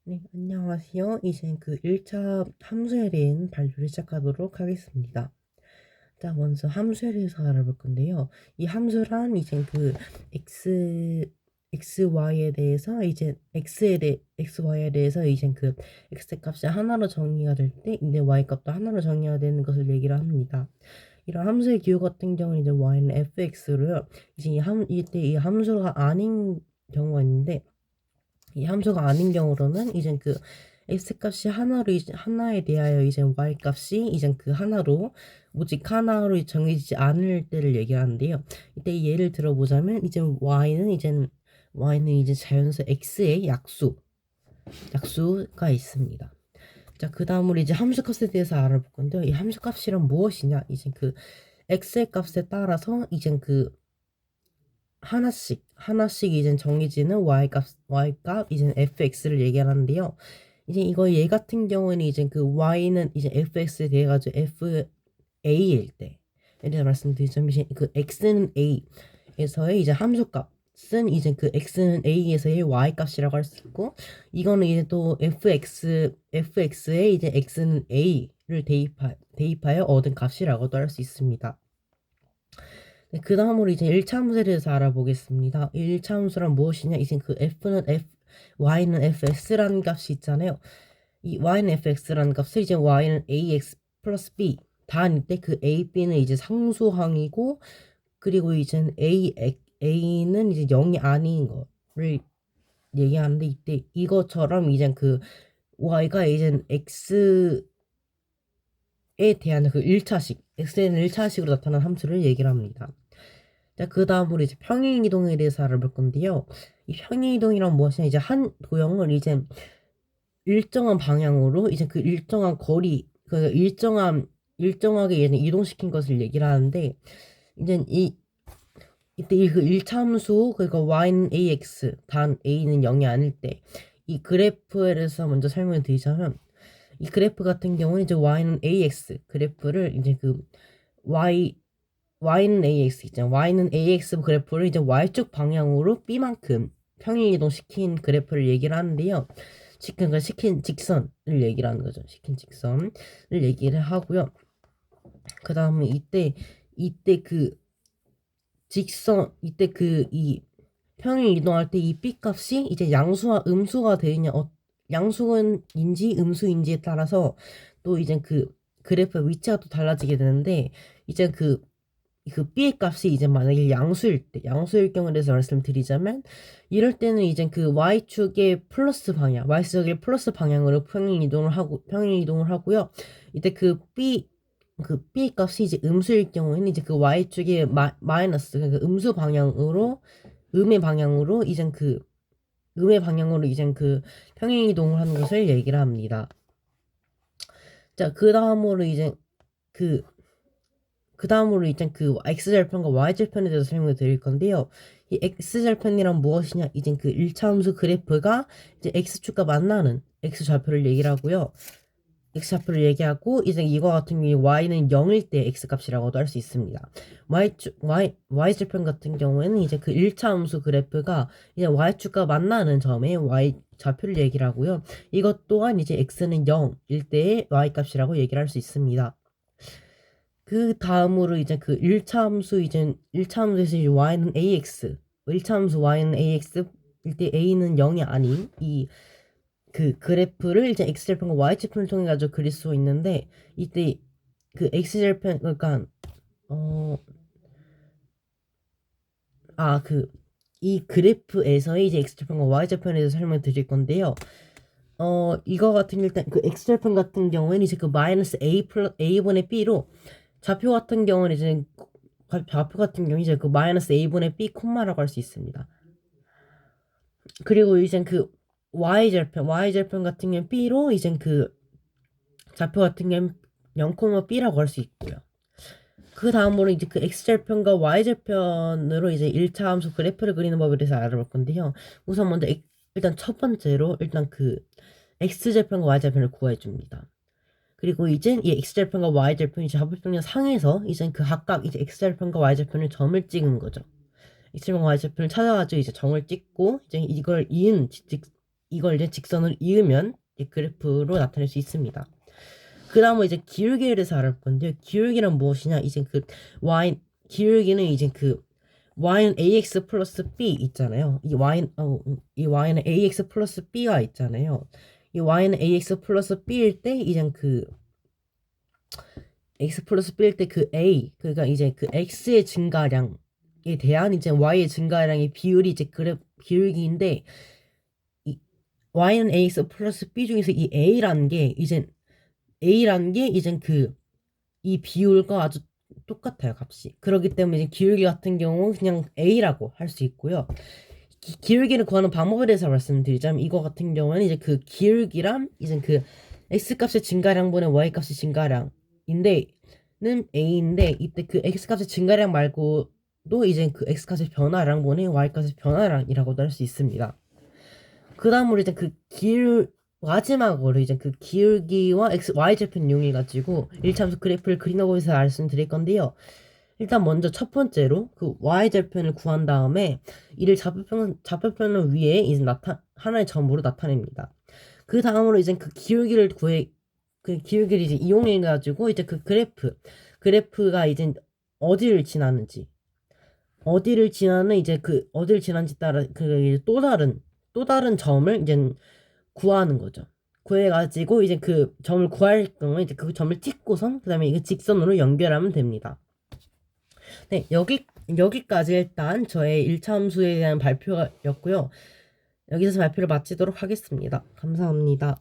네, 안녕하세요. 이제 그 1차 함수에 대한 발표를 시작하도록 하겠습니다. 자, 먼저 함수에 대해서 알아볼 건데요. 이 함수란 이제 그 xy에 대해서 이제 xy에 대해서 이제 그 x 값이 하나로 정의가 될 때 이제 y 값도 하나로 정의가 되는 것을 얘기를 합니다. 이런 함수의 기호 같은 경우는 이제 y는 fx로요. 이제 이때 이 함수가 아닌 경우가 있는데 이 함수가 아닌 경우로는 이제 그 x 값이 하나로 하나에 대하여 이제 y 값이 이제 그 하나로 오직 하나로 정해지지 않을 때를 얘기하는데요. 이때 예를 들어보자면 이제 y는 이제 자연수 x의 약수가 있습니다. 자, 그 다음으로 이제 함수값에 대해서 알아볼 건데요. 이 함수값이란 무엇이냐? 이제 그 x의 값에 따라서 이제 그 하나씩 이제 정해지는 y값 이제 fx를 얘기하는데요. 이제 이거 얘 같은 경우는 이제 그 y는 이제 fx에 대해 가지고 fa일 때, 에 대해서 말씀드리자면 그 x는 a에서의 이제 함수값은 이제 그 x는 a에서의 y 값이라고 할 수 있고, 이거는 이제 또 fx에 이제 x는 a를 대입하여 얻은 값이라고도 할 수 있습니다. 네, 그 다음으로 이제 1차 함수에 대해서 알아보겠습니다. 1차 함수란 무엇이냐? 이제 그 y는 fx라는 값이 있잖아요. 이 y는 fx라는 값을 이제 y는 ax 플러스 b 단 이때 그 a, b는 이제 상수항이고, 그리고 이제 a는 이제 0이 아닌 거를 얘기하는데, 이때 이것처럼 이제 그 y가 이제 x에 대한 그 1차식, x에는 1차식으로 나타난 함수를 얘기를 합니다. 자, 그 다음으로 이제 평행이동에 대해서 알아볼 건데요. 이 평행이동이란 무엇이냐? 이제 한 도형을 이제 일정한 방향으로 이제 그 일정한 거리, 그 일정하게 얘는 이동시킨 것을 얘기를 하는데, 이제 이때 이 그 1차 함수, 그러니까 y는 ax, 단 a는 0이 아닐 때, 이 그래프에 대해서 먼저 설명을 드리자면, 이 그래프 같은 경우는 이제 y는 ax 그래프를 이제 그 y는 ax 있잖아. y는 ax 그래프를 이제 y축 방향으로 b만큼 평행이동 시킨 그래프를 얘기를 하는데요. 그러니까 시킨 직선을 얘기를 하는 거죠. 시킨 직선을 얘기를 하고요. 그 다음에 이때 그 이 평행 이동할 때 이 b 값이 이제 양수와 음수가 되느냐, 양수인지 음수인지에 따라서 또 이제 그 그래프의 위치가 또 달라지게 되는데, 이제 그 b의 값이 이제 만약에 양수일 경우에 대해서 말씀드리자면, 이럴 때는 이제 그 y축의 플러스 방향으로 평행 이동을 하고요. 이때 그 b의 값이 이제 음수일 경우에는 이제 그 y축의 마이너스, 그러니까 음의 방향으로 이제 그 평행 이동을 하는 것을 얘기를 합니다. 자, 그 그 다음으로 이제 그 x절편과 y절편에 대해서 설명을 드릴 건데요. 이 x절편이란 무엇이냐? 이제 그 1차 함수 그래프가 이제 x축과 만나는 x좌표를 얘기를 하고요. x좌표를 얘기하고, 이제 이거 같은 경우 y는 0일 때 x값이라고도 할 수 있습니다. y절편 같은 경우에는 이제 그 1차 함수 그래프가 이제 y축과 만나는 점에 y좌표를 얘기를 하고요. 이것 또한 이제 x는 0일 때의 y값이라고 얘기를 할 수 있습니다. 그 다음으로 이제 그 1차 함수에서 이제 y는 ax, 1차 함수 y는 ax 일 때 a는 0이 아닌 이 그 그래프를 이제 x절편과 y절편을 통해 가지고 그릴 수 있는데, 이때 그 x절편, 그러니까 이 그래프에서의 이제 x절편과 y절편에 대해서 설명을 드릴 건데요. 이거 같은 일단 그 x절편 같은 경우에는 이제 그 마이너스 a분의 b로, 좌표 같은 경우 이제 그 마이너스 a분의 b 콤마라고 할 수 있습니다. 그리고 이제 그 y절편 같은 경우는 b로 이제 그 좌표 같은 경우는 0, b라고 할 수 있고요. 그 다음으로 이제 그 x절편과 y절편으로 이제 1차 함수 그래프를 그리는 법에 대해서 알아볼 건데요. 우선 먼저 일단 첫 번째로 일단 그 x절편과 y절편을 구해 줍니다. 그리고 이제 이 x절편과 y절편이 좌표평면 상에서 이제 그 각각 이제 x절편과 y절편을 점을 찍은 거죠. x절편과 y절편을 찾아가지고 이제 점을 찍고, 이제 이걸 이걸 이제 직선을 이으면 이 그래프로 나타낼 수 있습니다. 그 다음은 이제 기울기에 대해서 알아볼 건데요. 기울기는 무엇이냐? 이제 그 y 기울기는 이제 그 y는 ax 플러스 b 있잖아요. 이 y는 ax 플러스 b가 있잖아요. 이 y는 ax 플러스 b일 때 이제 그 x 플러스 b일 때 그 a 그러니까 이제 그 x의 증가량에 대한 이제 y의 증가량의 비율이 이제 기울기인데 이 y는 ax 플러스 b 중에서 이 a라는 게 이제 그 이 비율과 아주 똑같아요, 값이. 그렇기 때문에 이제 기울기 같은 경우 그냥 a라고 할 수 있고요. 기울기를 구하는 방법에 대해서 말씀드리자면 이거 같은 경우는 이제 그 기울기랑 이제 그 x 값의 증가량분의 y 값의 증가량인데 는 a인데 이때 그 x 값의 증가량 말고도 이제 그 x 값의 변화량분의 y 값의 변화량이라고도 할 수 있습니다. 그 다음으로 이제 마지막으로 이제 그 기울기와 y절편 이용해가지고 1차함수 그래프를 그린다고 해서 말씀드릴 건데요. 일단 먼저 첫 번째로 그 y절편을 구한 다음에 이를 좌표편을 위에 이제 하나의 점으로 나타냅니다. 그 다음으로 이제 그 기울기를 이제 이용해가지고 이제 그 그래프가 이제 어디를 지나는지 어디를 지난지 따라 그 또 다른 점을 이제 구하는 거죠. 구해가지고 이제 그 점을 구할 경우에 이제 그 점을 찍고선 그다음에 이거 직선으로 연결하면 됩니다. 네, 여기까지 일단 저의 1차 함수에 대한 발표였고요. 여기서 발표를 마치도록 하겠습니다. 감사합니다.